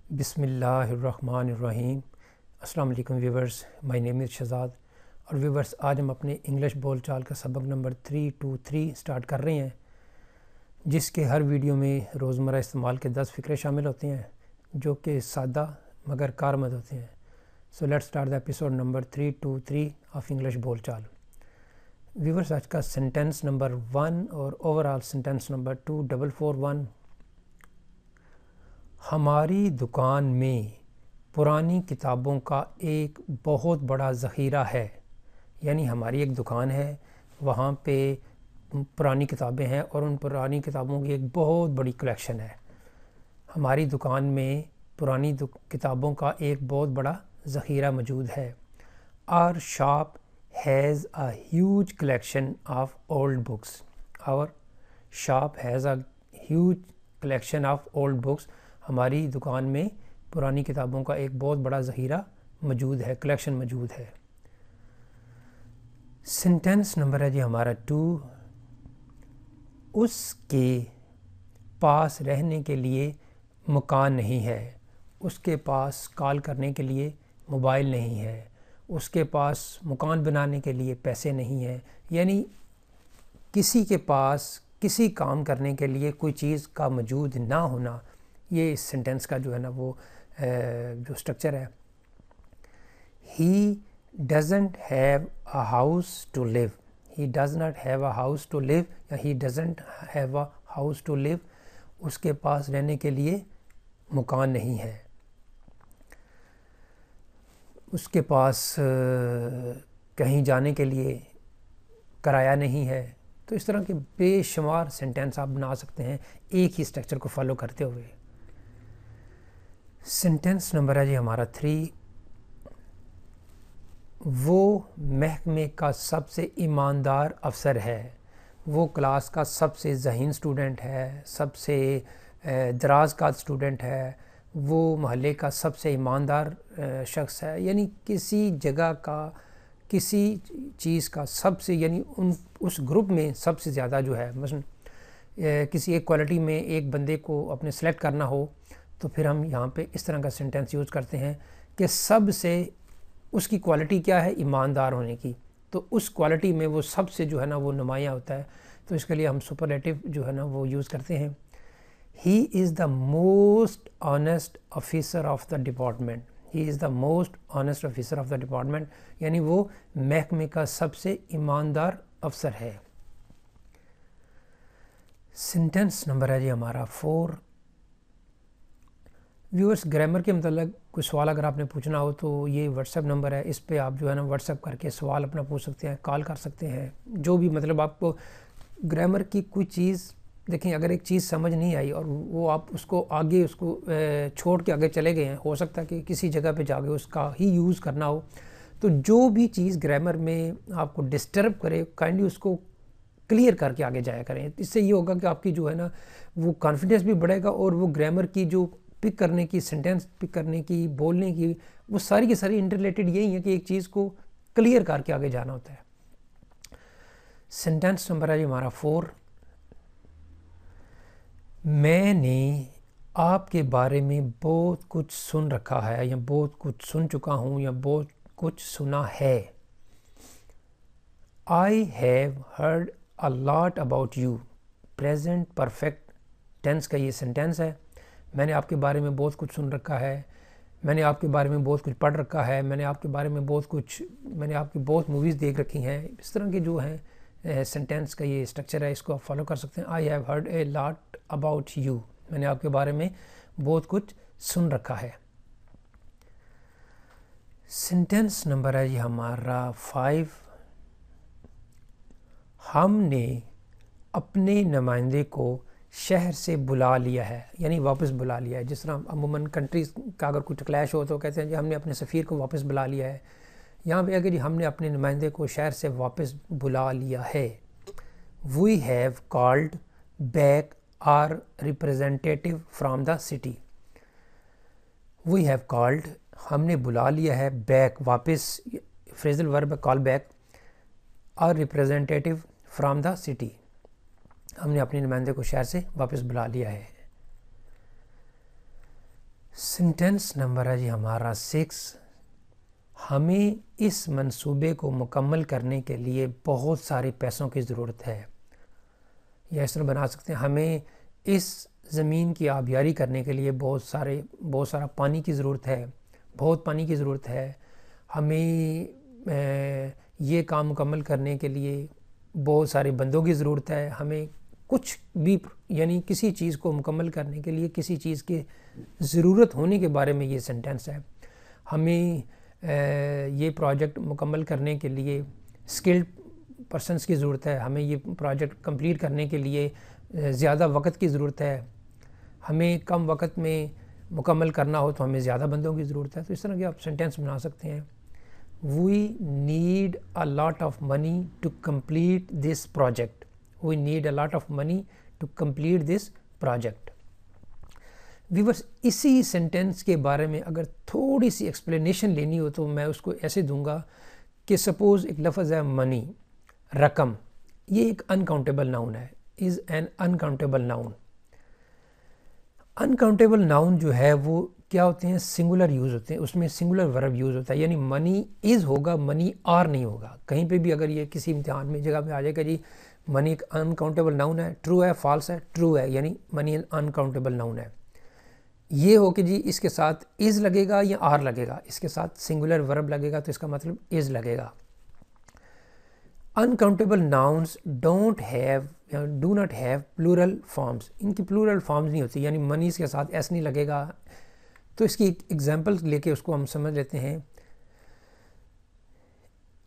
بسم اللہ الرحمن الرحیم۔ السلام علیکم ویورز، مائی نیم از شہزاد۔ اور ویورز، آج ہم اپنے انگلش بول چال کا سبق نمبر 323 سٹارٹ کر رہے ہیں، جس کے ہر ویڈیو میں روزمرہ استعمال کے 10 فقرے شامل ہوتے ہیں جو کہ سادہ مگر کارآمد ہوتے ہیں۔ So let start the episode number 323 of English بول چال۔ ویورز، آج کا سینٹینس نمبر 1 اور اوورال سینٹینس نمبر 2441، ہماری دکان میں پرانی کتابوں کا ایک بہت بڑا ذخیرہ ہے۔ یعنی ہماری ایک دکان ہے، وہاں پہ پرانی کتابیں ہیں اور ان پرانی کتابوں کی ایک بہت بڑی کلیکشن ہے۔ ہماری دکان میں پرانی کتابوں کا ایک بہت بڑا ذخیرہ موجود ہے۔ Our shop has a huge collection of old books. Our shop has a huge collection of old books. ہماری دکان میں پرانی کتابوں کا ایک بہت بڑا ذخیرہ موجود ہے، کلیکشن موجود ہے۔ سینٹینس نمبر ہے جی ہمارا 2، اس کے پاس رہنے کے لیے مکان نہیں ہے۔ اس کے پاس کال کرنے کے لیے موبائل نہیں ہے۔ اس کے پاس مکان بنانے کے لیے پیسے نہیں ہیں۔ یعنی کسی کے پاس کسی کام کرنے کے لیے کوئی چیز کا موجود نہ ہونا، یہ اس سینٹینس کا جو ہے نا وہ جو اسٹرکچر ہے۔ He doesn't have a house to live. He does not have a house to live یا he doesn't have a house to live. اس کے پاس رہنے کے لیے مکان نہیں ہے۔ اس کے پاس کہیں جانے کے لیے کرایہ نہیں ہے۔ تو اس طرح کے بے شمار سینٹینس آپ بنا سکتے ہیں ایک ہی اسٹرکچر کو فالو کرتے ہوئے۔ سینٹینس نمبر ہے جی ہمارا 3، وہ محکمے کا سب سے ایماندار افسر ہے۔ وہ کلاس کا سب سے ذہین اسٹوڈنٹ ہے، سب سے دراز کا اسٹوڈنٹ ہے، وہ محلے کا سب سے ایماندار شخص ہے۔ یعنی کسی جگہ کا، کسی چیز کا سب سے، یعنی اس گروپ میں سب سے زیادہ جو ہے، مثلا کسی ایک کوالٹی میں ایک بندے کو اپنے سلیکٹ کرنا ہو تو پھر ہم یہاں پہ اس طرح کا سینٹینس یوز کرتے ہیں کہ سب سے اس کی کوالٹی کیا ہے، ایماندار ہونے کی، تو اس کوالٹی میں وہ سب سے جو ہے نا وہ نمایاں ہوتا ہے، تو اس کے لیے ہم سپرلیٹو جو ہے نا وہ یوز کرتے ہیں۔ He is the most honest officer of the department. He is the most honest officer of the department. یعنی وہ محکمے کا سب سے ایماندار افسر ہے۔ سینٹینس نمبر ہے جی ہمارا 4۔ ویورز، گرامر کے متعلق کوئی سوال اگر آپ نے پوچھنا ہو تو یہ واٹس ایپ نمبر ہے، اس پہ آپ جو ہے نا واٹس ایپ کر کے سوال اپنا پوچھ سکتے ہیں، کال کر سکتے ہیں۔ جو بھی مطلب آپ کو گرامر کی کوئی چیز، دیکھیں اگر ایک چیز سمجھ نہیں آئی اور وہ آپ اس کو آگے اس کو چھوڑ کے آگے چلے گئے ہیں، ہو سکتا ہے کہ کسی جگہ پہ جا کے اس کا ہی یوز کرنا ہو، تو جو بھی چیز گرامر میں آپ کو ڈسٹرب کرے کائنڈلی اس کو کلیئر کر کے آگے جایا کریں۔ اس سے یہ ہوگا کہ آپ کی جو ہے نا وہ کانفیڈنس بھی بڑھے گا اور وہ گرامر کی جو پک کرنے کی، سینٹینس پک کرنے کی، بولنے کی، وہ ساری کی ساری انٹر ریلیٹڈ یہی ہے کہ ایک چیز کو کلیئر کر کے آگے جانا ہوتا ہے۔ سینٹینس نمبر ہے جی ہمارا 4، میں نے آپ کے بارے میں بہت کچھ سن رکھا ہے یا بہت کچھ سن چکا ہوں یا بہت کچھ سنا ہے۔ I have heard a lot about you. Present perfect tense کا یہ سینٹینس ہے۔ میں نے آپ کے بارے میں بہت کچھ سن رکھا ہے، میں نے آپ کے بارے میں بہت کچھ پڑھ رکھا ہے، میں نے آپ کے بارے میں میں نے آپ کی بہت موویز دیکھ رکھی ہیں۔ اس طرح کے جو ہیں سینٹینس کا یہ اسٹرکچر ہے، اس کو آپ فالو کر سکتے ہیں۔ I have heard a lot about you. میں نے آپ کے بارے میں بہت کچھ سن رکھا ہے۔ سینٹینس نمبر ہے یہ ہمارا 5، ہم نے اپنے نمائندے کو شہر سے بلا لیا ہے، یعنی واپس بلا لیا ہے۔ جس طرح عموماً کنٹریز کا اگر کوئی کلیش ہو تو کہتے ہیں جی ہم نے اپنے سفیر کو واپس بلا لیا ہے۔ یہاں پہ اگر جی ہم نے اپنے نمائندے کو شہر سے واپس بلا لیا ہے۔ We have called back our representative from the city. We have called، ہم نے بلا لیا ہے، back واپس، phrasal verb call back، our representative from the city، ہم نے اپنے نمائندے کو شہر سے واپس بلا لیا ہے۔ سینٹینس نمبر ہے جی ہمارا 6. ہمیں اس منصوبے کو مکمل کرنے کے لیے بہت سارے پیسوں کی ضرورت ہے. یا اس طرح بنا سکتے ہیں ہمیں اس زمین کی آبیاری کرنے کے لیے بہت سارا پانی کی ضرورت ہے, بہت پانی کی ضرورت ہے. ہمیں یہ کام مکمل کرنے کے لیے بہت سارے بندوں کی ضرورت ہے. ہمیں کچھ بھی یعنی کسی چیز کو مکمل کرنے کے لیے کسی چیز کی ضرورت ہونے کے بارے میں یہ سینٹینس ہے. ہمیں یہ پروجیکٹ مکمل کرنے کے لیے اسکلڈ پرسنس کی ضرورت ہے. ہمیں یہ پروجیکٹ کمپلیٹ کرنے کے لیے زیادہ وقت کی ضرورت ہے. ہمیں کم وقت میں مکمل کرنا ہو تو ہمیں زیادہ بندوں کی ضرورت ہے. تو اس طرح کے آپ سینٹینس بنا سکتے ہیں. We need a lot of money to complete this project. We need a lot of money to complete this project. Viewers اسی سینٹینس کے بارے میں اگر تھوڑی سی ایکسپلینیشن لینی ہو تو میں اس کو ایسے دوں گا کہ سپوز ایک لفظ ہے منی, رقم. یہ ایک انکاؤنٹیبل ناؤن ہے. Is an uncountable noun. Uncountable noun جو ہے وہ کیا ہوتے ہیں, سنگولر یوز ہوتے ہیں, اس میں سنگولر ورب یوز ہوتا ہے. یعنی منی از ہوگا, منی آر نہیں ہوگا. کہیں پہ بھی اگر یہ کسی امتحان میں جگہ پہ آ جائے گا جی منی ایک انکاؤنٹیبل ناؤن ہے, ٹرو ہے, فالس ہے, ٹرو ہے, یعنی منی انکاؤنٹیبل ناؤن ہے. یہ ہو کہ جی اس کے ساتھ از لگے گا یا آر لگے گا, اس کے ساتھ سنگولر ورب لگے گا تو اس کا مطلب از لگے گا. Uncountable nouns do not have plural forms. ان کی پلورل فارمز نہیں ہوتی, یعنی منیز کے ساتھ ایس نہیں لگے گا. تو اس کی ایک ایگزامپل لے کے اس کو ہم سمجھ لیتے ہیں.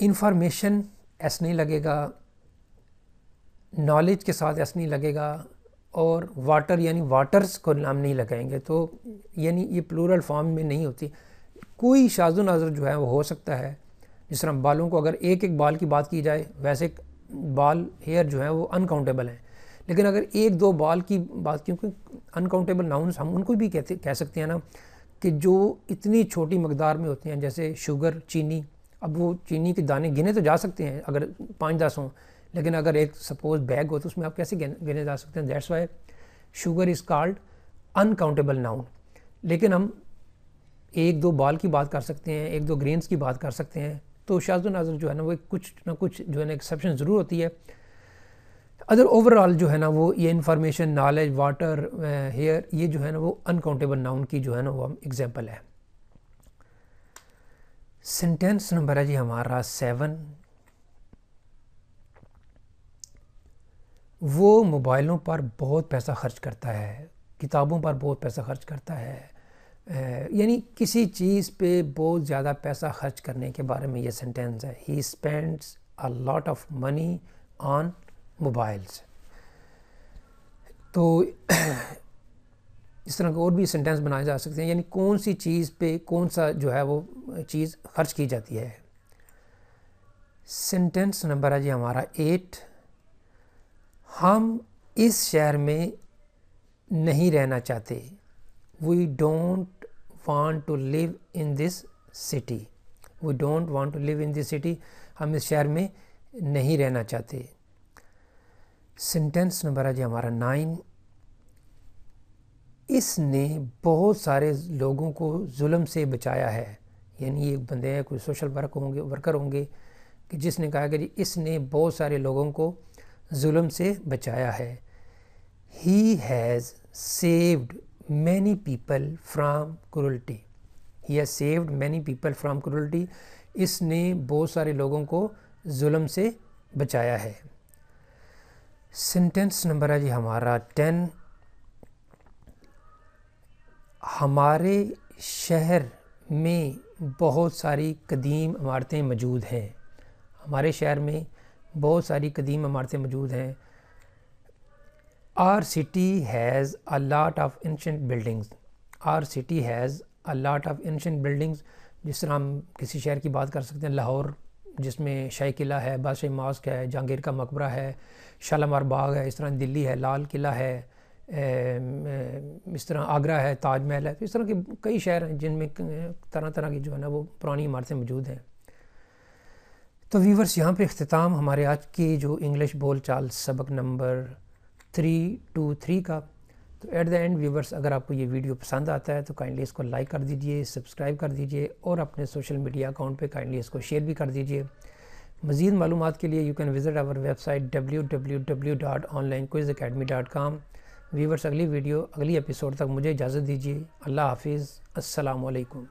انفارمیشن ایس نہیں لگے گا, نالج کے ساتھ ایس نہیں لگے گا, اور واٹر یعنی واٹرز کو نام نہیں لگائیں گے. تو یعنی یہ پلورل فارم میں نہیں ہوتی. کوئی شاذ و نادر جو ہے وہ ہو سکتا ہے. جس طرح بالوں کو اگر ایک بال کی بات کی جائے, ویسے بال ہیئر جو ہیں وہ انکاؤنٹیبل ہیں. لیکن اگر ایک دو بال کی بات, کیونکہ انکاؤنٹیبل ناؤنس ہم ان کو بھی کہہ سکتے ہیں نا, کہ جو اتنی چھوٹی مقدار میں ہوتے ہیں, جیسے شوگر, چینی. اب وہ چینی کے دانے گنے تو جا سکتے ہیں اگر 5-10 ہوں, لیکن اگر ایک سپوز بیگ ہو تو اس میں آپ کیسے گنے جا سکتے ہیں. That's why sugar is called uncountable noun. لیکن ہم ایک دو بال کی بات کر سکتے ہیں, ایک دو گرینز کی بات کر سکتے ہیں. تو شاذ و نادر جو ہے نا وہ کچھ نہ کچھ جو ہے نا ایکسیپشن ضرور ہوتی ہے. ادر اوور آل جو ہے نا وہ یہ انفارمیشن, نالج, واٹر, ہیئر, یہ جو ہے نا وہ انکاؤنٹیبل ناؤن کی جو ہے نا وہ ایگزامپل ہے. سینٹینس نمبر ہے جی ہمارا 7. وہ موبائلوں پر بہت پیسہ خرچ کرتا ہے, کتابوں پر بہت پیسہ خرچ کرتا ہے. یعنی کسی چیز پہ بہت زیادہ پیسہ خرچ کرنے کے بارے میں یہ سینٹینس ہے. He spends a lot of money on mobiles. تو اس طرح کے اور بھی سینٹینس بنائے جا سکتے ہیں. یعنی کون سی چیز پہ کون سا جو ہے وہ چیز خرچ کی جاتی ہے. سینٹینس نمبر ہے جی ہمارا 8. ہم اس شہر میں نہیں رہنا چاہتے. We don't want to live in this city. We don't want to live in this city. ہم اس شہر میں نہیں رہنا چاہتے. سینٹینس نمبر ہے جی ہمارا 9. اس نے بہت سارے لوگوں کو ظلم سے بچایا ہے. یعنی ایک بندے ہیں, کوئی سوشل ورکر ہوں گے, کہ جس نے کہا کہ جی اس نے بہت سارے لوگوں کو ظلم سے بچایا ہے. He has saved many people from cruelty. He has saved many people from cruelty. اس نے بہت سارے لوگوں کو ظلم سے بچایا ہے. سینٹینس نمبر ہے جی ہمارا 10. ہمارے شہر میں بہت ساری قدیم عمارتیں موجود ہیں. ہمارے شہر میں بہت ساری قدیم عمارتیں موجود ہیں. Our city has a lot of ancient buildings. Our city has a lot of ancient buildings. جس طرح ہم کسی شہر کی بات کر سکتے ہیں, لاہور جس میں شاہی قلعہ ہے, بادشاہی ماسک ہے, جہانگیر کا مقبرہ ہے, شالیمار باغ ہے. اس طرح دلی ہے, لال قلعہ ہے, اس طرح آگرہ ہے, تاج محل ہے. اس طرح کے کئی شہر ہیں جن میں طرح طرح کی جو ہے نا وہ پرانی عمارتیں موجود ہیں. تو ویورس یہاں پہ اختتام ہمارے آج کی جو انگلش بول چال سبق نمبر 323 کا. تو ایٹ دا اینڈ ویورز، اگر آپ کو یہ ویڈیو پسند آتا ہے تو کائنڈلی اس کو لائک کر دیجئے، سبسکرائب کر دیجئے، اور اپنے سوشل میڈیا اکاؤنٹ پہ کائنڈلی اس کو شیئر بھی کر دیجئے۔ مزید معلومات کے لیے you can visit our website www.onlinequizacademy.com۔ Viewers, اگلی ایپیسوڈ تک مجھے اجازت دیجیے۔ اللہ حافظ، السلام علیکم۔